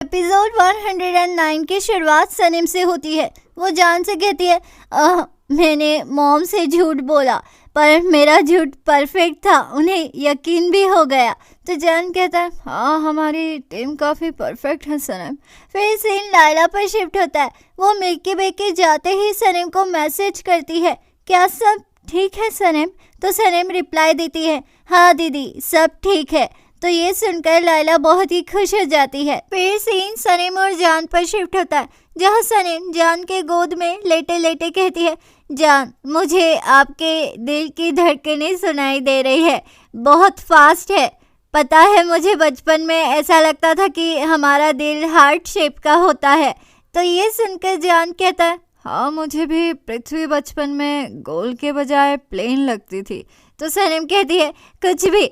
Episode 109 की शुरुआत सनीम से होती है। वो जान से कहती है मैंने मॉम से झूठ बोला पर मेरा झूठ परफेक्ट था, उन्हें यकीन भी हो गया। तो जान कहता है हाँ हमारी टीम काफ़ी परफेक्ट है सनीम। फिर सीन लायला पर शिफ्ट होता है। वो मिल्की वे के जाते ही सनीम को मैसेज करती है क्या सब ठीक है सनीम। तो सनीम रिप्लाई देती है हाँ दीदी सब ठीक है। तो ये सुनकर लायला बहुत ही खुश हो जाती है। फिर सीन सनीम और जान पर शिफ्ट होता है जहाँ सनीम जान के गोद में लेटे लेटे कहती है जान मुझे आपके दिल की धड़कनें सुनाई दे रही है, बहुत फास्ट है। पता है मुझे बचपन में ऐसा लगता था कि हमारा दिल हार्ट शेप का होता है। तो ये सुनकर जान कहता है हाँ मुझे भी पृथ्वी बचपन में गोल के बजाय प्लेन लगती थी। तो सनीम कहती है कुछ भी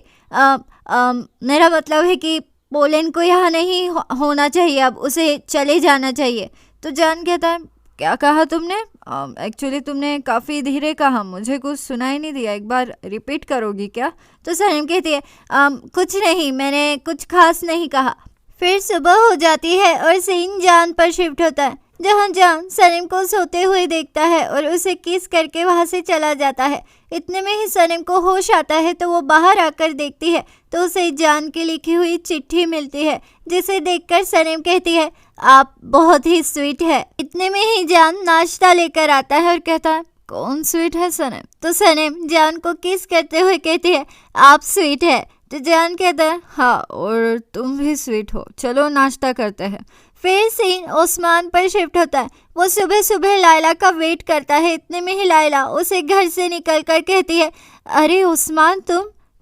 मेरा मतलब है कि पोलैंड को यहाँ नहीं होना चाहिए, अब उसे चले जाना चाहिए। तो जान कहता है क्या कहा तुमने? एक्चुअली तुमने काफ़ी धीरे कहा, मुझे कुछ सुनाई नहीं दिया, एक बार रिपीट करोगी क्या? तो सनीम कहती है कुछ नहीं, मैंने कुछ खास नहीं कहा। फिर सुबह हो जाती है और सीन जान पर शिफ्ट होता है जहाँ जान सनीम को सोते हुए देखता है और उसे किस करके वहाँ से चला जाता है। इतने में ही सनीम को होश आता है तो वो बाहर आकर देखती है तो उसे जान की लिखी हुई चिट्ठी मिलती है जिसे देखकर सनीम कहती है आप बहुत ही स्वीट है। इतने में ही जान नाश्ता लेकर आता है और कहता है कौन स्वीट है सनीम? तो सनीम जान को किस करते हुए कहती है आप स्वीट है। तो जान कहता है हाँ और तुम भी स्वीट हो, चलो नाश्ता करते हैं। फिर सीन ओस्मान पर शिफ्ट होता है। वो सुबह सुबह लायला का वेट करता है। इतने में ही लायला उसे घर से निकल कर कहती है अरे उस्मान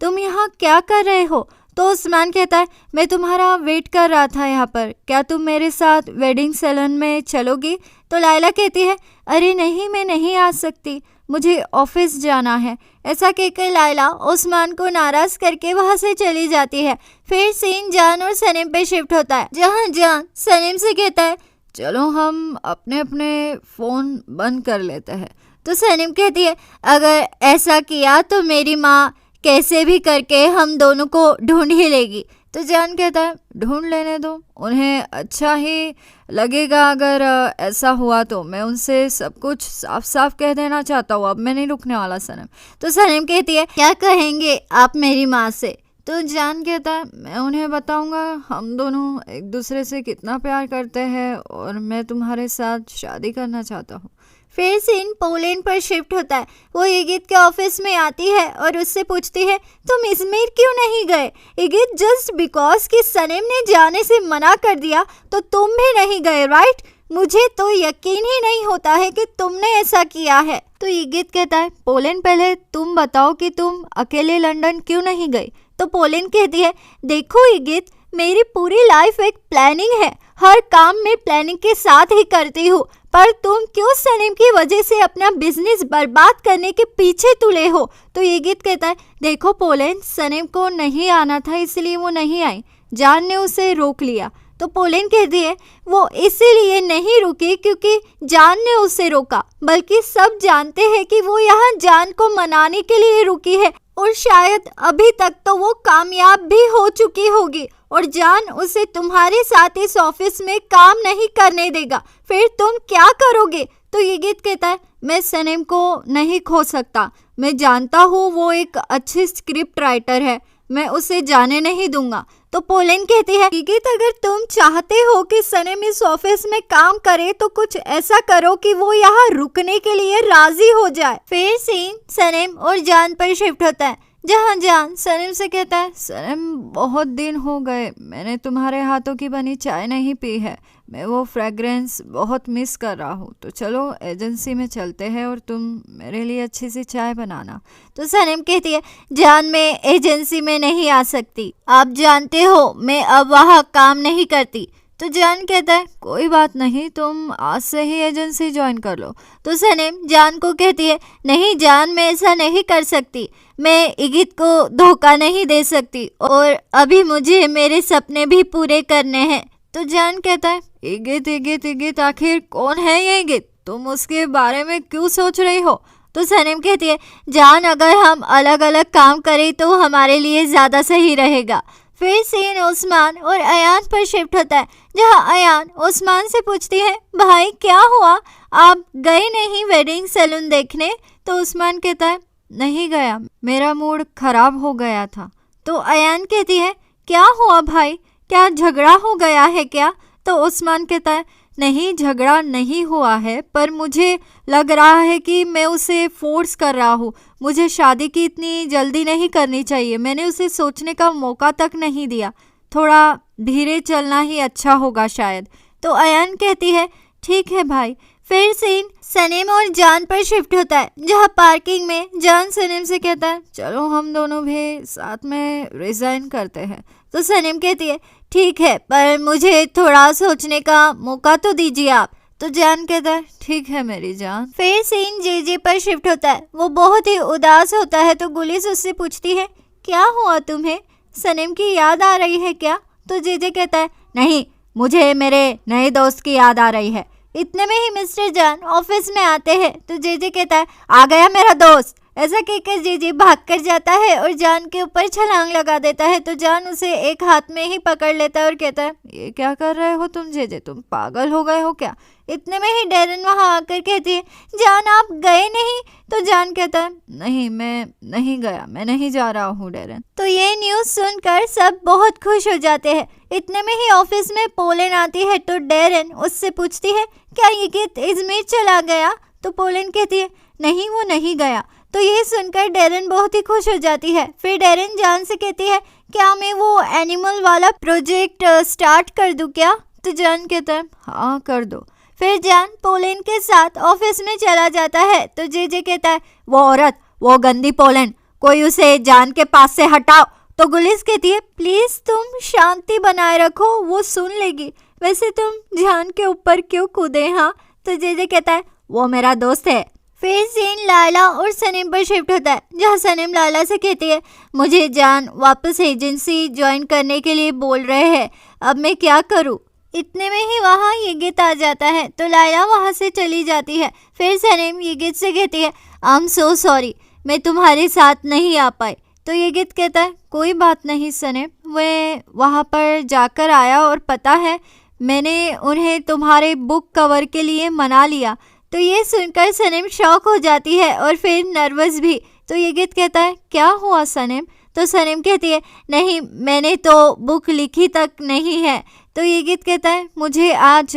तुम यहाँ क्या कर रहे हो? तो उस्मान कहता है मैं तुम्हारा वेट कर रहा था यहाँ पर, क्या तुम मेरे साथ वेडिंग सैलून में चलोगी? तो लायला कहती है अरे नहीं मैं नहीं आ सकती, मुझे ऑफिस जाना है। ऐसा कहकर लायला उस्मान को नाराज करके वहां से चली जाती है। फिर सीन जान और सनीम पे शिफ्ट होता है जहां जान सनीम से कहता है चलो हम अपने अपने फ़ोन बंद कर लेते हैं। तो सनीम कहती है अगर ऐसा किया तो मेरी माँ कैसे भी करके हम दोनों को ढूंढ ही लेगी। तो जान कहता है ढूंढ लेने दो, उन्हें अच्छा ही लगेगा अगर ऐसा हुआ तो। मैं उनसे सब कुछ साफ साफ कह देना चाहता हूँ, अब मैं नहीं रुकने वाला सनम। तो सनीम कहती है क्या कहेंगे आप मेरी माँ से? तो जान कहता है मैं उन्हें बताऊंगा हम दोनों एक दूसरे से कितना प्यार करते हैं और मैं तुम्हारे साथ शादी करना चाहता हूँ। फिर सीन पोलैंड पर शिफ्ट होता है। वो इगित के ऑफिस में आती है और उससे पूछती है तुम इज़मिर क्यों नहीं गए? इगित जस्ट बिकॉज कि सनीम ने जाने से मना कर दिया तो तुम भी नहीं गए राइट? मुझे तो यकीन ही नहीं होता है कि तुमने ऐसा किया है। तो इगित कहता है पोलैंड पहले तुम बताओ कि तुम अकेले लंदन क्यों नहीं गई? तो पोलैंड कहती है देखो इगित मेरी पूरी लाइफ एक प्लानिंग है, हर काम में प्लानिंग के साथ ही करती हूँ, पर तुम क्यों सनीम की वजह से अपना बिजनेस बर्बाद करने के पीछे तुले हो? तो ये गीत कहता है देखो पोलैंड सनीम को नहीं आना था इसलिए वो नहीं आई, जान ने उसे रोक लिया। तो पोलैंड कहती है वो इसीलिए नहीं रुकी क्योंकि जान ने उसे रोका, बल्कि सब जानते हैं कि वो यहाँ जान को मनाने के लिए रुकी है और शायद अभी तक तो वो कामयाब भी हो चुकी होगी और जान उसे तुम्हारे साथ इस ऑफिस में काम नहीं करने देगा। फिर तुम क्या करोगे? तो ये गीत कहता है मैं सनीम को नहीं खो सकता, मैं जानता हूँ वो एक अच्छी स्क्रिप्ट राइटर है, मैं उसे जाने नहीं दूंगा। तो पोलैंड कहती है गीत अगर तुम चाहते हो कि सनीम इस ऑफिस में काम करे तो कुछ ऐसा करो कि वो यहाँ रुकने के लिए राजी हो जाए। फिर सीन सनीम और जान पर शिफ्ट होता है जहाँ जान सनीम से कहता है सनीम बहुत दिन हो गए मैंने तुम्हारे हाथों की बनी चाय नहीं पी है, मैं वो फ्रेग्रेंस बहुत मिस कर रहा हूँ, तो चलो एजेंसी में चलते हैं और तुम मेरे लिए अच्छी सी चाय बनाना। तो सनीम कहती है जान मैं एजेंसी में नहीं आ सकती, आप जानते हो मैं अब वहाँ काम नहीं करती। तो जान कहता है कोई बात नहीं तुम आज से ही एजेंसी ज्वाइन कर लो। तो सनीम जान को कहती है नहीं जान मैं ऐसा नहीं कर सकती, मैं इगित को धोखा नहीं दे सकती और अभी मुझे मेरे सपने भी पूरे करने हैं। तो जान कहता है इगित इगित इगित आखिर कौन है ये इगित, तुम उसके बारे में क्यों सोच रही हो? तो सनीम कहती है जान अगर हम अलग अलग काम करें तो हमारे लिए ज़्यादा सही रहेगा। फिर सीन उस्मान और अयान पर शिफ्ट होता है, जहाँ अयान उस्मान से पूछती है, भाई क्या हुआ, आप गए नहीं वेडिंग सैलून देखने? तो उस्मान कहता है, नहीं गया, मेरा मूड खराब हो गया था। तो अयान कहती है, क्या हुआ भाई, क्या झगड़ा हो गया है क्या? तो उस्मान कहता है, नहीं झगड़ा नहीं हुआ है, पर मुझे लग रहा है कि मैं उसे फोर्स कर रहा हूँ। मुझे शादी की इतनी जल्दी नहीं करनी चाहिए, मैंने उसे सोचने का मौका तक नहीं दिया, थोड़ा धीरे चलना ही अच्छा होगा शायद। तो अयान कहती है, ठीक है भाई। फिर सीन सनीम और जान पर शिफ्ट होता है, जहाँ पार्किंग में जान सनीम से कहता है, चलो हम दोनों भी साथ में रिजाइन करते हैं। तो सनीम कहती है, ठीक है, पर मुझे थोड़ा सोचने का मौका तो दीजिए आप। तो जान कहता है, ठीक है मेरी जान। फिर सीन जेजे पर शिफ्ट होता है, वो बहुत ही उदास होता है। तो गुलिस उससे पूछती है, क्या हुआ तुम्हें, सनीम की याद आ रही है क्या? तो जेजे कहता है, नहीं, मुझे मेरे नए दोस्त की याद आ रही है। इतने में ही मिस्टर जान ऑफिस में आते हैं। तो जेजे कहता है, आ गया मेरा दोस्त। ऐसा कहकर जेजे भागकर जाता है और जान के ऊपर छलांग लगा देता है। तो जान उसे एक हाथ में ही पकड़ लेता है और कहता है, ये क्या कर रहे हो तुम जेजे, तुम पागल हो गए हो क्या? इतने में ही डेरन वहां आकर कहती है, जान आप गए नहीं? तो जान कहता है, नहीं मैं नहीं गया, मैं नहीं जा रहा हूँ डेरन। तो ये न्यूज सुनकर सब बहुत खुश हो जाते हैं। इतने में ही ऑफिस में पोलन आती है। तो डेरन उससे पूछती है, क्या ये गीत इजमेर चला गया? तो पोलन कहती है, नहीं वो नहीं गया। तो ये सुनकर डेरन बहुत ही खुश हो जाती है। फिर डेरन जान से कहती है, क्या मैं वो एनिमल वाला प्रोजेक्ट स्टार्ट कर दूं क्या? तो जान कहता है, हाँ कर दो। फिर जान पोलन के साथ ऑफिस में चला जाता है। तो जेजे कहता है, वो औरत, वो गंदी पोलन, कोई उसे जान के पास से हटाओ। तो गुलिस कहती है, प्लीज तुम शांति बनाए रखो, वो सुन लेगी। वैसे तुम जान के ऊपर क्यों कूदे? हाँ। तो जेजे कहता है, वो मेरा दोस्त है। फिर सीन लाला और सनीम पर शिफ्ट होता है, जहाँ सनीम लाला से कहती है, मुझे जान वापस एजेंसी ज्वाइन करने के लिए बोल रहे हैं, अब मैं क्या करूँ? इतने में ही वहाँ ये गीत आ जाता है। तो लाला वहाँ से चली जाती है। फिर सनीम ये गीत से कहती है, आई एम सो सॉरी, मैं तुम्हारे साथ नहीं आ पाई। तो ये गीत कहता है, कोई बात नहीं सनीम, मैं वहाँ पर जाकर आया और पता है मैंने उन्हें तुम्हारे बुक कवर के लिए मना लिया। तो ये सुनकर सनीम शॉक हो जाती है और फिर नर्वस भी। तो ये गीत कहता है, क्या हुआ सनीम? तो सनीम कहती है, नहीं मैंने तो बुक लिखी तक नहीं है। तो ये गीत कहता है, मुझे आज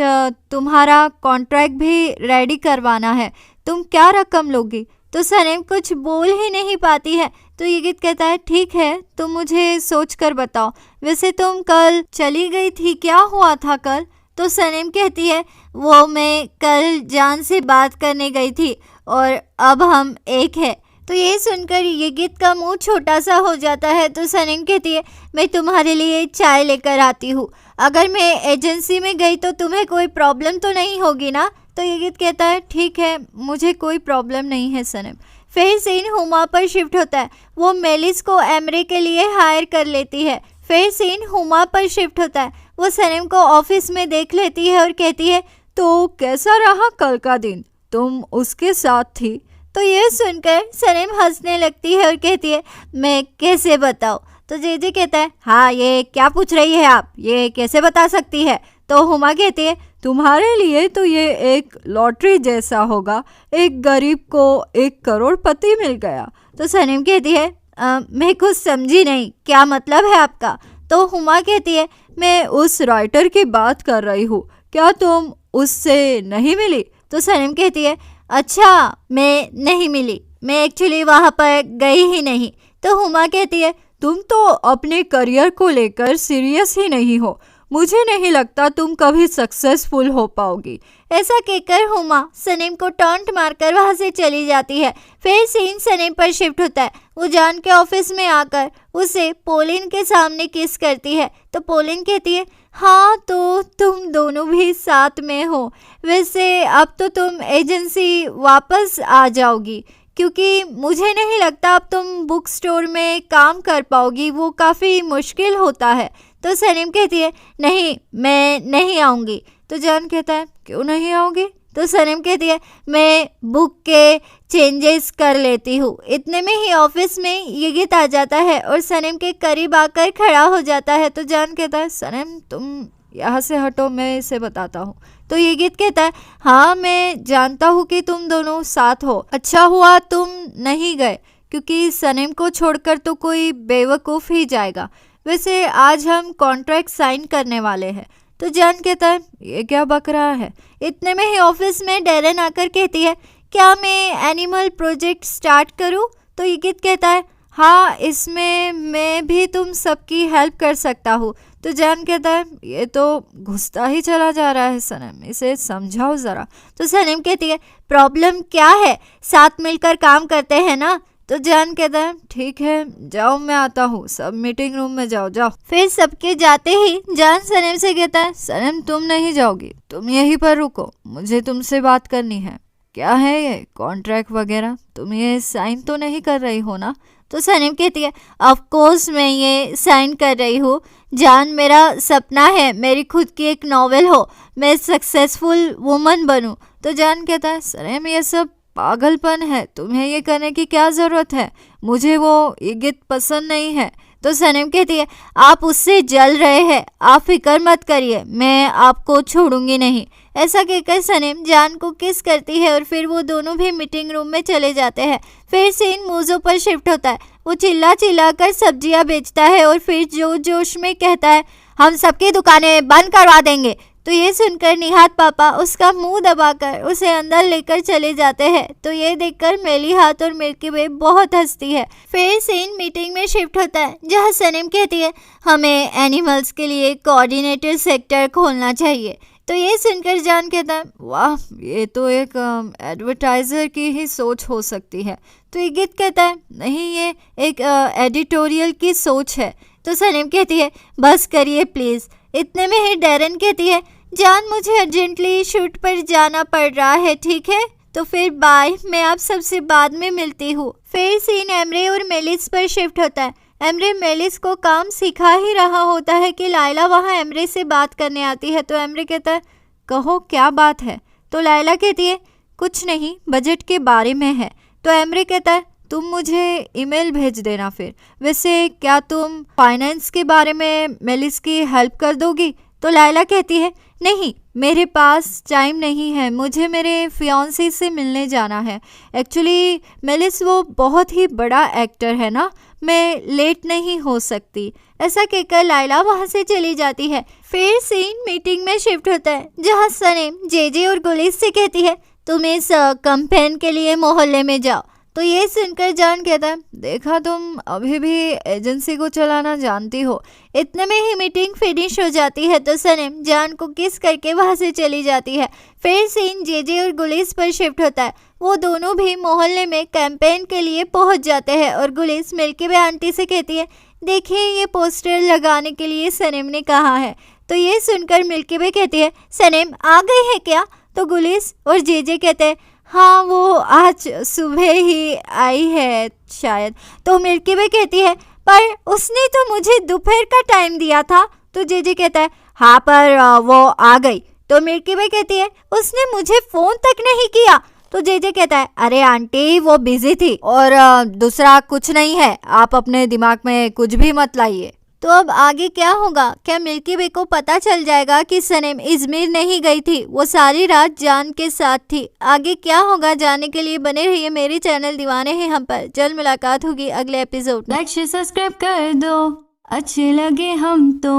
तुम्हारा कॉन्ट्रैक्ट भी रेडी करवाना है, तुम क्या रकम लोगी? तो सनीम कुछ बोल ही नहीं पाती है। तो ये गीत कहता है, ठीक है तुम मुझे सोच कर बताओ, वैसे तुम कल चली गई थी, क्या हुआ था कल? तो सनीम कहती है, वो मैं कल जान से बात करने गई थी और अब हम एक है। तो ये सुनकर ये गीत का मुंह छोटा सा हो जाता है। तो सनीम कहती है, मैं तुम्हारे लिए चाय लेकर आती हूँ, अगर मैं एजेंसी में गई तो तुम्हें कोई प्रॉब्लम तो नहीं होगी ना? तो ये गीत कहता है, ठीक है मुझे कोई प्रॉब्लम नहीं है सनीम। फिर सीन हुमा पर शिफ्ट होता है, वो मेलिस को एमरे के लिए हायर कर लेती है। फिर सीन हुमा पर शिफ्ट होता है, वो सनीम को ऑफिस में देख लेती है और कहती है, तो कैसा रहा कल का दिन, तुम उसके साथ थी? तो ये सुनकर सनीम हंसने लगती है और कहती है, मैं कैसे बताऊँ? तो जेजे कहता है, हाँ ये क्या पूछ रही है आप, ये कैसे बता सकती है? तो हुमा कहती है, तुम्हारे लिए तो ये एक लॉटरी जैसा होगा, एक गरीब को 1 करोड़पति मिल गया। तो सनीम कहती है, मैं कुछ समझी नहीं, क्या मतलब है आपका? तो हुमा कहती है, मैं उस राइटर की बात कर रही हूँ, क्या तुम उससे नहीं मिली? तो सनीम कहती है, अच्छा मैं नहीं मिली, मैं एक्चुअली वहाँ पर गई ही नहीं। तो हुमा कहती है, तुम तो अपने करियर को लेकर सीरियस ही नहीं हो, मुझे नहीं लगता तुम कभी सक्सेसफुल हो पाओगी। ऐसा कहकर हुमा सनीम को टॉन्ट मारकर वहां से चली जाती है। फिर सीन सनीम पर शिफ्ट होता है, वो जान के ऑफिस में आकर उसे पोलिन के सामने किस करती है। तो पोलिन कहती है, हाँ तो तुम दोनों भी साथ में हो, वैसे अब तो तुम एजेंसी वापस आ जाओगी, क्योंकि मुझे नहीं लगता अब तुम बुक स्टोर में काम कर पाओगी, वो काफ़ी मुश्किल होता है। तो सनीम कहती है, नहीं मैं नहीं आऊँगी। तो जान कहता है, क्यों नहीं आओगी? तो सनम कहती है मैं बुक के चेंजेस कर लेती हूँ। इतने में ही ऑफिस में ये गीत आ जाता है और सनम के करीब आकर खड़ा हो जाता है। तो जान कहता है सनम तुम यहाँ से हटो, मैं इसे बताता हूँ। तो ये गीत कहता है हाँ मैं जानता हूँ कि तुम दोनों साथ हो, अच्छा हुआ तुम नहीं गए क्योंकि सनम को छोड़कर तो कोई बेवकूफ़ ही जाएगा। वैसे आज हम कॉन्ट्रैक्ट साइन करने वाले हैं। तो जान कहता है ये क्या बक रहा है। इतने में ही ऑफिस में डेरन आकर कहती है क्या मैं एनिमल प्रोजेक्ट स्टार्ट करूं? तो ये गीत कहता है हाँ इसमें मैं भी तुम सबकी हेल्प कर सकता हूँ। तो जान कहता है ये तो घुसता ही चला जा रहा है सनम, इसे समझाओ ज़रा। तो सनम कहती है प्रॉब्लम क्या है, साथ मिलकर काम करते हैं ना। तो जान कहता है ठीक है जाओ मैं आता हूँ, सब मीटिंग रूम में जाओ जाओ। फिर सबके जाते ही जान सनम से कहता है सनम तुम नहीं जाओगी, तुम यहीं पर रुको, मुझे तुमसे बात करनी है। क्या है ये कॉन्ट्रैक्ट वगैरह, तुम ये साइन तो नहीं कर रही हो ना? तो सनम कहती है ऑफ कोर्स मैं ये साइन कर रही हूँ जान, मेरा सपना है मेरी खुद की एक नॉवेल हो, मैं सक्सेसफुल वुमन बनूँ। तो जान कहता है सनम ये सब पागलपन है, तुम्हें ये करने की क्या ज़रूरत है, मुझे वो ये गीत पसंद नहीं है। तो सनम कहती है आप उससे जल रहे हैं, आप फिक्र मत करिए, मैं आपको छोड़ूंगी नहीं। ऐसा कहकर सनम जान को किस करती है और फिर वो दोनों भी मीटिंग रूम में चले जाते हैं। फिर सीन मूजो पर शिफ्ट होता है। वो चिल्ला चिल्ला कर सब्जियां बेचता है और फिर जोश में कहता है हम सबकी दुकानें बंद करवा देंगे। तो ये सुनकर निहात पापा उसका मुंह दबाकर उसे अंदर लेकर चले जाते हैं। तो ये देखकर मेली हाथ और मिल्की वे बहुत हंसती है। फिर सीन मीटिंग में शिफ्ट होता है जहाँ सनम कहती है हमें एनिमल्स के लिए कोऑर्डिनेटर सेक्टर खोलना चाहिए। तो ये सुनकर जान कहता है वाह ये तो एक एडवर्टाइज़र की ही सोच हो सकती है। तो ये गीत कहता है नहीं ये एक एडिटोरियल की सोच है। तो सनम कहती है बस करिए प्लीज़। इतने में ही डेरन कहती है जान मुझे अर्जेंटली शूट पर जाना पड़ रहा है, ठीक है तो फिर बाय, मैं आप सबसे बाद में मिलती हूँ। फिर सीन एमरे और मेलिस पर शिफ्ट होता है। एमरे मेलिस को काम सिखा ही रहा होता है कि लायला वहाँ एमरे से बात करने आती है। तो एमरे कहता है कहो क्या बात है। तो लायला कहती है कुछ नहीं, बजट के बारे में है। तो एमरे कहता है तुम मुझे ईमेल भेज देना फिर। वैसे क्या तुम फाइनेंस के बारे में मेलिस की हेल्प कर दोगी? तो लायला कहती है नहीं मेरे पास टाइम नहीं है, मुझे मेरे फियांसे से मिलने जाना है। एक्चुअली मेलिस वो बहुत ही बड़ा एक्टर है ना, मैं लेट नहीं हो सकती। ऐसा कहकर लायला वहाँ से चली जाती है। फिर सीन मीटिंग में शिफ्ट होता है जहाँ सनम जेजे और गुलिस से कहती है तुम इस कैंपेन के लिए मोहल्ले में जाओ। तो ये सुनकर जान कहता है देखा तुम अभी भी एजेंसी को चलाना जानती हो। इतने में ही मीटिंग फिनिश हो जाती है तो सनम जान को किस करके वहाँ से चली जाती है। फिर सीन जेजे और गुलिस पर शिफ्ट होता है। वो दोनों भी मोहल्ले में कैंपेन के लिए पहुँच जाते हैं और गुलिस मिल्की वे आंटी से कहती है देखिए ये पोस्टर लगाने के लिए सनम ने कहा है। तो ये सुनकर मिल्की वे कहती है सनम आ गई है क्या? तो गुलिस और जेजे कहते हैं हाँ वो आज सुबह ही आई है शायद। तो मिल्की वे कहती है पर उसने तो मुझे दोपहर का टाइम दिया था। तो जेजे कहता है हाँ पर वो आ गई। तो मिल्की वे कहती है उसने मुझे फ़ोन तक नहीं किया। तो जेजे कहता है अरे आंटी वो बिजी थी और दूसरा कुछ नहीं है, आप अपने दिमाग में कुछ भी मत लाइए। तो अब आगे क्या होगा? क्या मिल्की वे को पता चल जाएगा कि सनम इजमिर नहीं गई थी, वो सारी रात जान के साथ थी? आगे क्या होगा जानने के लिए बने रहिए मेरे चैनल दीवाने हैं हम पर। जल्द मुलाकात होगी अगले एपिसोड। लाइक शेयर सब्सक्राइब कर दो, अच्छे लगे हम तो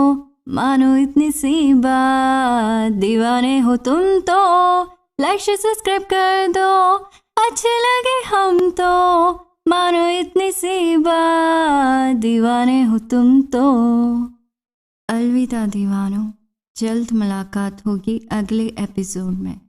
मानो इतनी सी बात, दीवाने हो तुम तो। लाइक शेयर सब्सक्राइब कर दो, अच्छे लगे हम तो मानो इतनी सी बात, दीवाने हो तुम तो। अलविदा दीवानों, जल्द मुलाकात होगी अगले एपिसोड में।